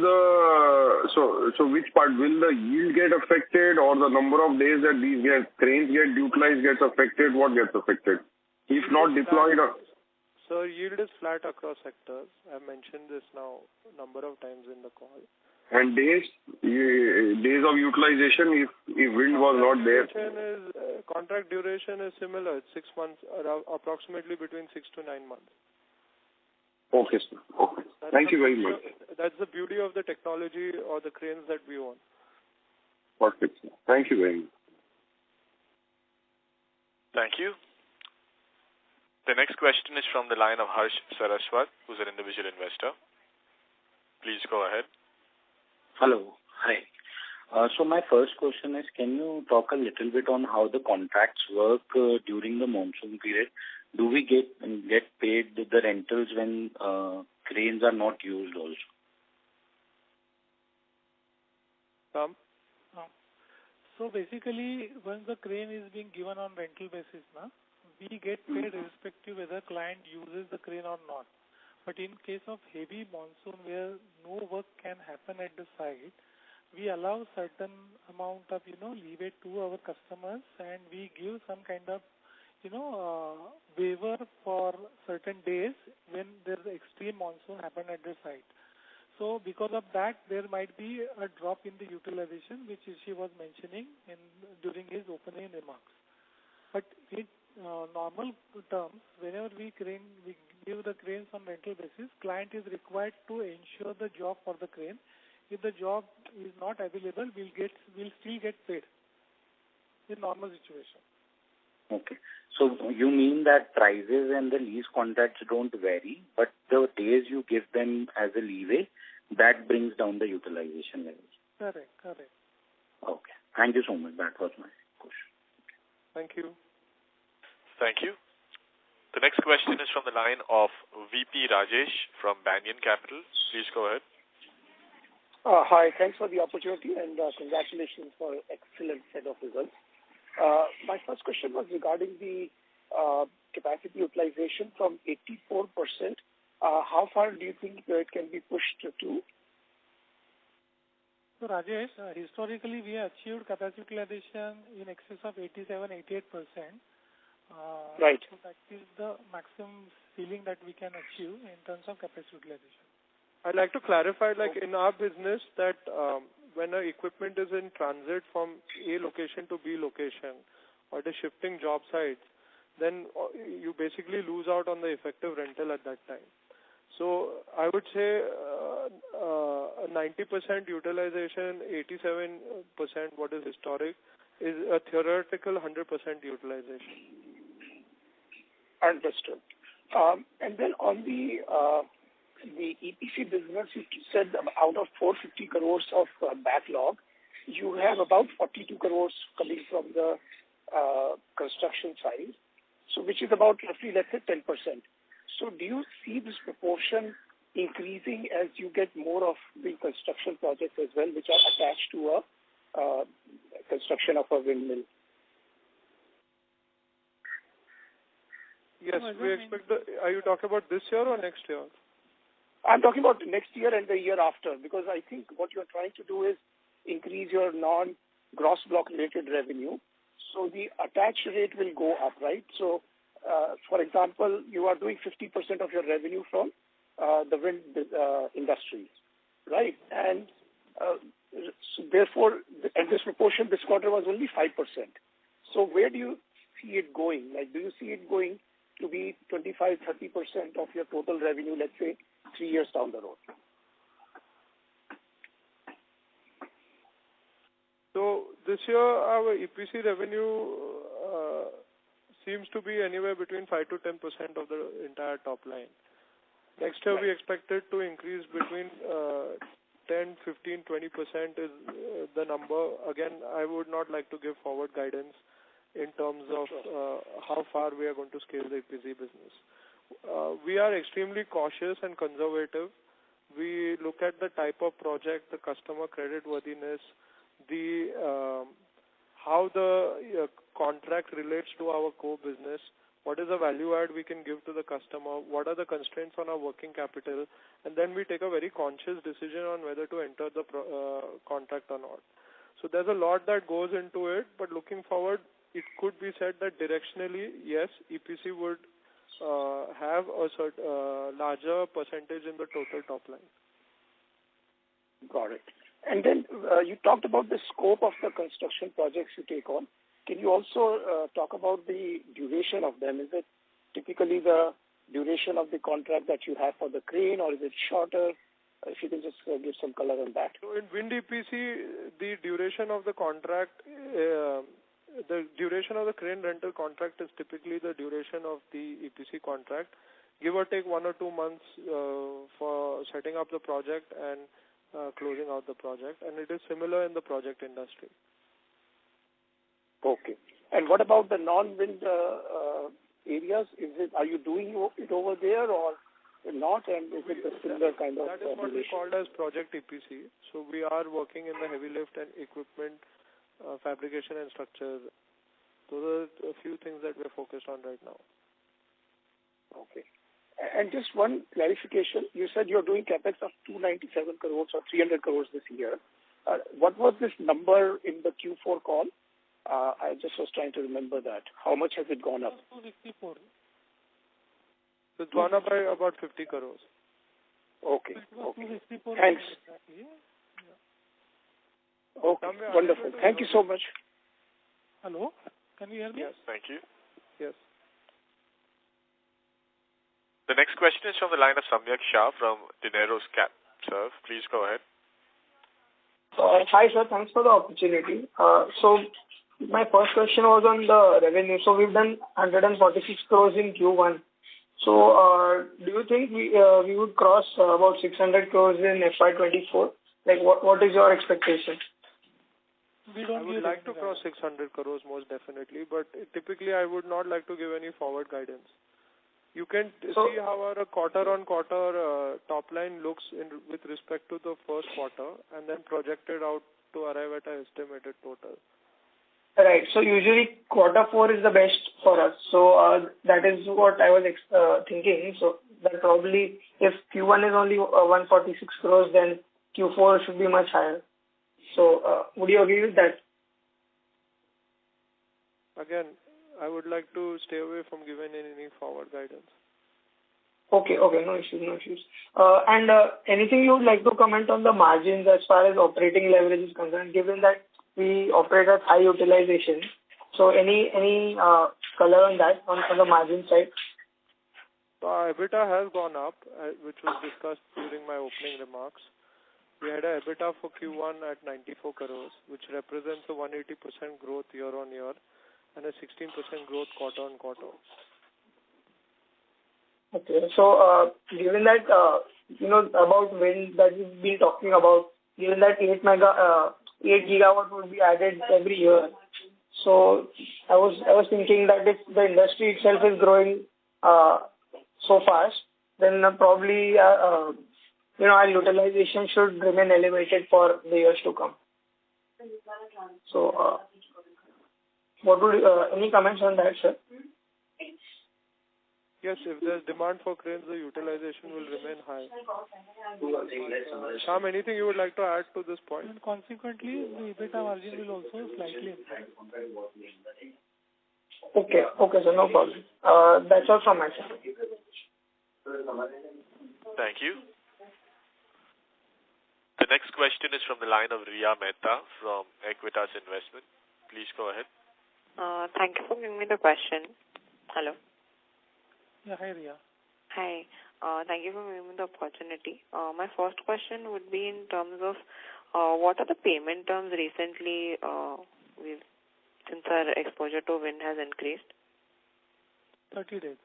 which part will the yield get affected, or the number of days that these cranes get utilized gets affected? What gets affected? If not deployed? So yield is flat across sectors. I've mentioned this now a number of times in the call. And days of utilization if wind was not there? Contract duration is similar. It's 6 months, approximately between 6 to 9 months. Okay, sir. Okay. Thank you very much. That's the beauty of the technology or the cranes that we own. Perfect, sir. Thank you very much. Thank you. The next question is from the line of Harsh Saraswat, who's an individual investor. Please go ahead. Hello. Hi. So my first question is, can you talk a little bit on how the contracts work during the monsoon period? Do we get paid the rentals when cranes are not used also? So basically, when the crane is being given on rental basis, we get paid irrespective whether client uses the crane or not. But in case of heavy monsoon where no work can happen at the site, we allow certain amount of leeway to our customers, and we give some kind of waiver for certain days when there's extreme monsoon happen at the site. So because of that, there might be a drop in the utilization, which she was mentioning during his opening remarks. But in normal terms, whenever we give the cranes on rental basis, client is required to ensure the job for the crane. If the job is not available, we'll still get paid in normal situation. Okay. So you mean that prices and the lease contracts don't vary, but the days you give them as a leeway, that brings down the utilization levels. Correct. Okay. Thank you so much. That was my question. Thank you. Thank you. The next question is from the line of VP Rajesh from Banyan Capital. Please go ahead. Hi. Thanks for the opportunity and congratulations for an excellent set of results. My first question was regarding the capacity utilization from 84%. How far do you think it can be pushed to? So Rajesh, historically we have achieved capacity utilization in excess of 87-88%. Right. So that is the maximum ceiling that we can achieve in terms of capacity utilization. I'd like to clarify, in our business, that when our equipment is in transit from A location to B location, or the shifting job sites, then you basically lose out on the effective rental at that time. So I would say 90% utilization, 87% what is historic, is a theoretical 100% utilization. Understood. And then on the EPC business, you said out of 450 crores of backlog, you have about 42 crores coming from the construction side, so which is about roughly, let's say, 10%. So do you see this proportion increasing as you get more of the construction projects as well, which are attached to a construction of a windmill? Yes, we expect are you talking about this year or next year? I'm talking about next year and the year after, because I think what you're trying to do is increase your non-gross block related revenue. So the attach rate will go up, right? So, for example, you are doing 50% of your revenue from the wind industries, right? And so therefore, and this proportion this quarter was only 5%. So where do you see it going? Do you see it going to be 25-30% of your total revenue, let's say, 3 years down the road? So this year, our EPC revenue seems to be anywhere between 5 to 10% of the entire top line. Next year, we expect it to increase between 10, 15, 20% is the number. Again, I would not like to give forward guidance in terms of how far we are going to scale the EPC business. We are extremely cautious and conservative. We look at the type of project, the customer creditworthiness, how the contract relates to our core business, what is the value add we can give to the customer, what are the constraints on our working capital, and then we take a very conscious decision on whether to enter the contract or not. So there's a lot that goes into it, but looking forward, it could be said that directionally, yes, EPC would have a larger percentage in the total top line. Got it. And then you talked about the scope of the construction projects you take on. Can you also talk about the duration of them? Is it typically the duration of the contract that you have for the crane, or is it shorter? If you can just give some color on that. So in wind EPC, the duration of the contract, the duration of the crane rental contract is typically the duration of the EPC contract, give or take 1 or 2 months for setting up the project and closing out the project, and it is similar in the project industry. Okay. And what about the non-wind areas? Are you doing it over there or not? And is it a similar kind of? That is what we called as project EPC. So we are working in the heavy lift and equipment, fabrication and structure. Those are a few things that we're focused on right now. Okay. And just one clarification. You said you're doing capex of 297 crores or 300 crores this year. What was this number in the Q4 call? I just was trying to remember that. How much has it gone up? 264. It's gone up by about 50 crores. Okay. Okay. Thanks. Okay. Wonderful. Thank you so much. Hello? Can you hear me? Yes, thank you. Yes. The next question is from the line of Samyak Shah from Dinero's Cap. Sir, please go ahead. Hi, sir. Thanks for the opportunity. So my first question was on the revenue. So we've done 146 crores in Q1. So do you think we would cross about 600 crores in FY24? Like, what is your expectation? I would like to cross 600 crores most definitely, but typically I would not like to give any forward guidance. You can see how our quarter-on-quarter top line looks with respect to the first quarter and then projected out to arrive at an estimated total. Right. So usually quarter 4 is the best for us. So that is what I was thinking. So that probably if Q1 is only 146 crores, then Q4 should be much higher. So would you agree with that? Again, I would like to stay away from giving any forward guidance. Okay, no issues. And anything you would like to comment on the margins as far as operating leverage is concerned, given that we operate at high utilization. So any color on that, on the margin side? So our EBITDA has gone up, which was discussed during my opening remarks. We had a EBITDA for Q1 at 94 crores, which represents a 180% growth year on year and a 16% growth quarter on quarter. Okay, so given that, about wind that we've been talking about, given that 8 gigawatt would be added every year. So I was thinking that if the industry itself is growing so fast, then probably our utilization should remain elevated for the years to come. So what would any comments on that, sir? Yes, if there's demand for cranes, the utilization will remain high. Sham, anything you would like to add to this point? And consequently, the EBITDA margin will also slightly improve. Okay, sir, no problem. That's all from my side. Thank you. The next question is from the line of Riya Mehta from Equitas Investment. Please go ahead. Thank you for giving me the question. Hello. Yeah, hi, Riya. Hi. Thank you for giving me the opportunity. My first question would be in terms of what are the payment terms recently since our exposure to wind has increased? 30 days.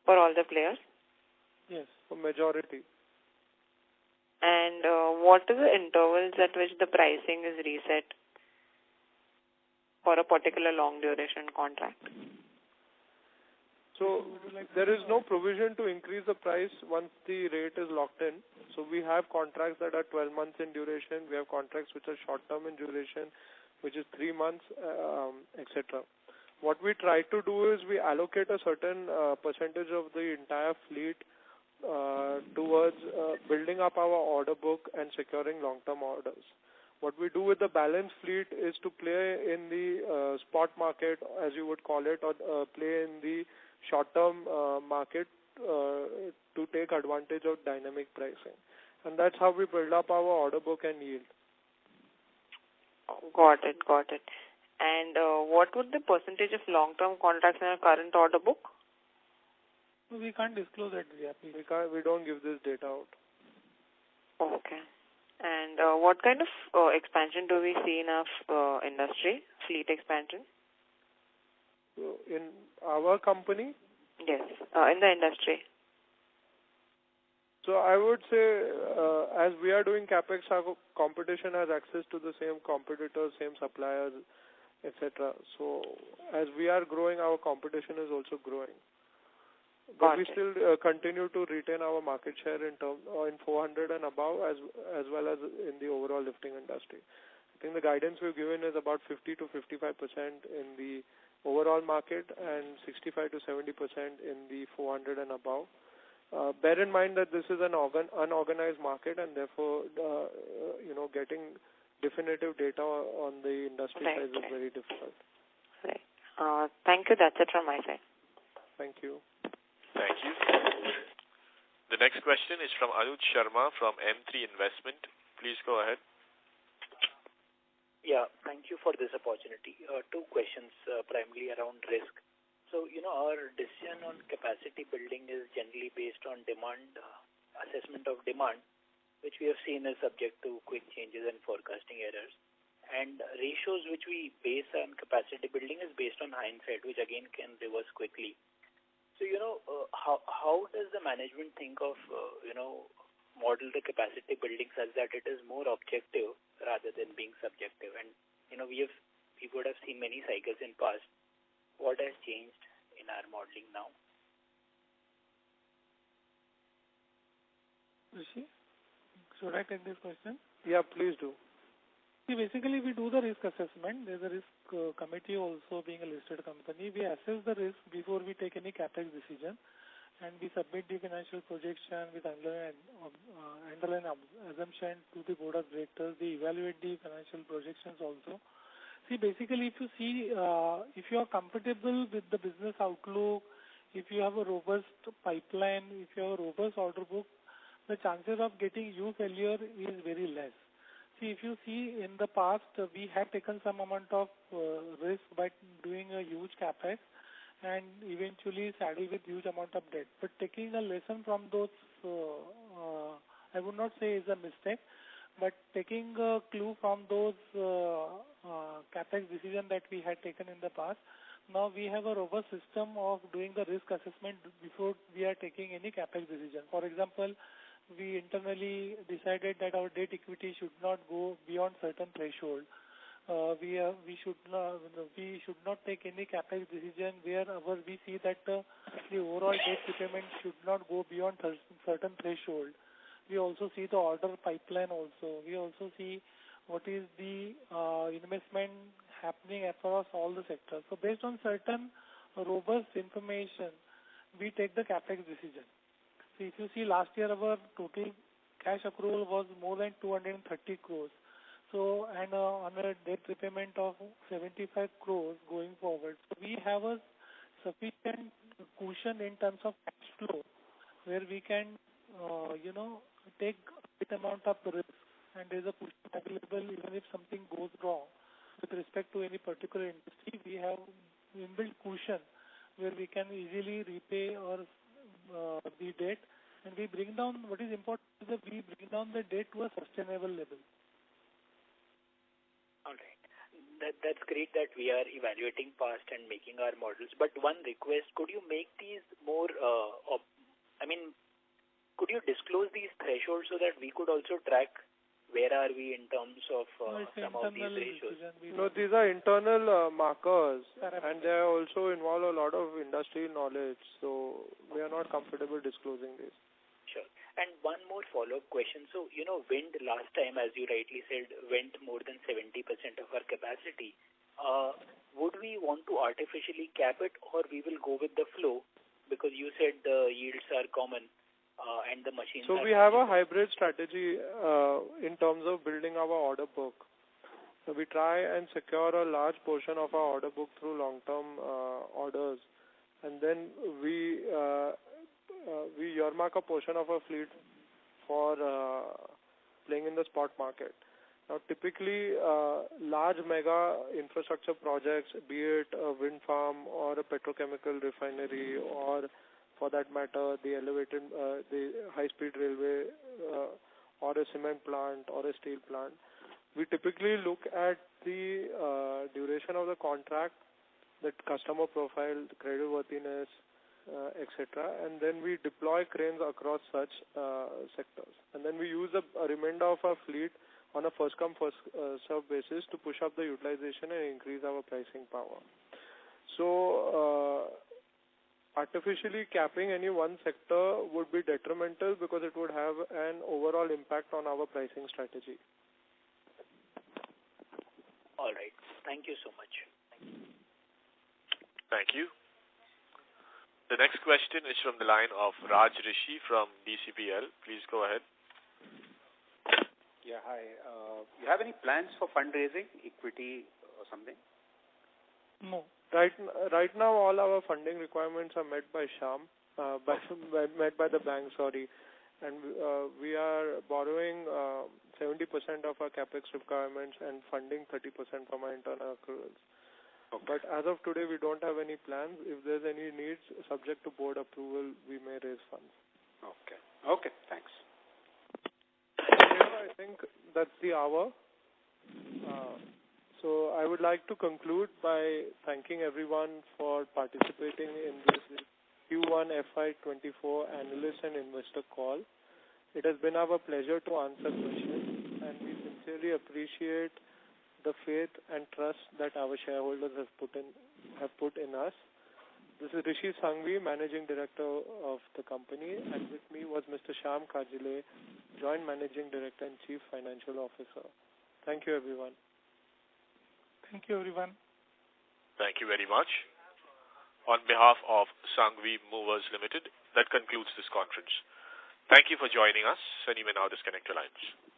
For all the players? Yes. For majority. And what are the intervals at which the pricing is reset for a particular long duration contract? So there is no provision to increase the price once the rate is locked in. So we have contracts that are 12 months in duration. We have contracts which are short term in duration, which is 3 months, etc. What we try to do is we allocate a certain percentage of the entire fleet towards building up our order book and securing long-term orders. What we do with the balance fleet is to play in the spot market, as you would call it, or play in the short-term market to take advantage of dynamic pricing. And that's how we build up our order book and yield. Got it. And what would the percentage of long-term contracts in our current order book? We can't disclose that, please. We don't give this data out. Okay. And what kind of expansion do we see in our industry, fleet expansion? So in our company? Yes, in the industry. So I would say, as we are doing capex, our competition has access to the same competitors, same suppliers, etc. So as we are growing, our competition is also growing. But we still continue to retain our market share in 400 and above, as well as in the overall lifting industry. I think the guidance we've given is about 50 to 55% in the overall market and 65 to 70% in the 400 and above. Bear in mind that this is an unorganized market, and therefore, getting definitive data on the industry size is very difficult. Right. Thank you. That's it from my side. Thank you. Thank you. The next question is from Anuj Sharma from M3 Investment. Please go ahead. Yeah, thank you for this opportunity. Two questions, primarily around risk. So, our decision on capacity building is generally based on demand, assessment of demand, which we have seen is subject to quick changes and forecasting errors. And ratios which we base on capacity building is based on hindsight, which again can reverse quickly. So, how does the management think of, model the capacity building such that it is more objective rather than being subjective? And, we would have seen many cycles in past. What has changed in our modeling now? Rishi, should I take this question? Yeah, please do. See, basically, we do the risk assessment. There's a risk committee also, being a listed company. We assess the risk before we take any capex decision, and we submit the financial projection with underlying assumption to the board of directors. They evaluate the financial projections also. See, basically, if you are comfortable with the business outlook, if you have a robust pipeline, if you have a robust order book, the chances of getting failure is very less. See, if you see in the past, we have taken some amount of risk by doing a huge capex and eventually saddled with huge amount of debt. But taking a lesson from those, I would not say is a mistake, but taking a clue from those capex decision that we had taken in the past, now we have a robust system of doing the risk assessment before we are taking any capex decision. For example, we internally decided that our debt equity should not go beyond certain threshold. We should not take any capex decision where we see that the overall debt repayment should not go beyond certain threshold. We also see the order pipeline also. We also see what is the investment happening across all the sectors. So based on certain robust information, we take the capex decision. So if you see last year, our total cash accrual was more than 230 crores. So, and on a debt repayment of 75 crores going forward. So we have a sufficient cushion in terms of cash flow where we can, take a bit amount of risk, and there's a cushion available even if something goes wrong. With respect to any particular industry, we have inbuilt cushion where we can easily repay or the debt, and we bring down, what is important is that we bring down the debt to a sustainable level. All right. That's great that we are evaluating past and making our models. But one request, could you make these more, could you disclose these thresholds so that we could also track where are we in terms of some of these ratios? No, these are internal markers, and they also involve a lot of industry knowledge, so we are not comfortable disclosing this. Sure. And one more follow-up question. So, wind last time, as you rightly said, went more than 70% of our capacity. Would we want to artificially cap it, or we will go with the flow? Because you said the yields are common and the machines So we have a hybrid strategy in terms of building our order book. So we try and secure a large portion of our order book through long-term orders, and then we earmark a portion of our fleet for playing in the spot market. Now, typically, large mega infrastructure projects, be it a wind farm or a petrochemical refinery, or for that matter, the high-speed railway, or a cement plant or a steel plant, we typically look at the duration of the contract, the customer profile, the creditworthiness, etc., and then we deploy cranes across such sectors. And then we use a remainder of our fleet on a first-come, first-served basis to push up the utilization and increase our pricing power. So, artificially capping any one sector would be detrimental because it would have an overall impact on our pricing strategy. All right. Thank you so much. Thank you. The next question is from the line of Raj Rishi from DCPL. Please go ahead. Yeah, hi. You have any plans for fundraising, equity or something? No. Right now, all our funding requirements are met by met by the bank, and we are borrowing 70% of our capex requirements and funding 30% from our internal accruals. Okay. But as of today, we don't have any plans. If there's any needs, subject to board approval, we may raise funds. Okay, thanks. I think that's the hour. So I would like to conclude by thanking everyone for participating in this Q1 FY24 analyst and investor call. It has been our pleasure to answer questions, and we sincerely appreciate the faith and trust that our shareholders have put in us. This is Rishi Sanghvi, Managing Director of the company, and with me was Mr. Shyam Kajile, Joint Managing Director and Chief Financial Officer. Thank you, everyone. Thank you, everyone. Thank you very much. On behalf of Sanghvi Movers Limited, that concludes this conference. Thank you for joining us, and you may now disconnect your lines.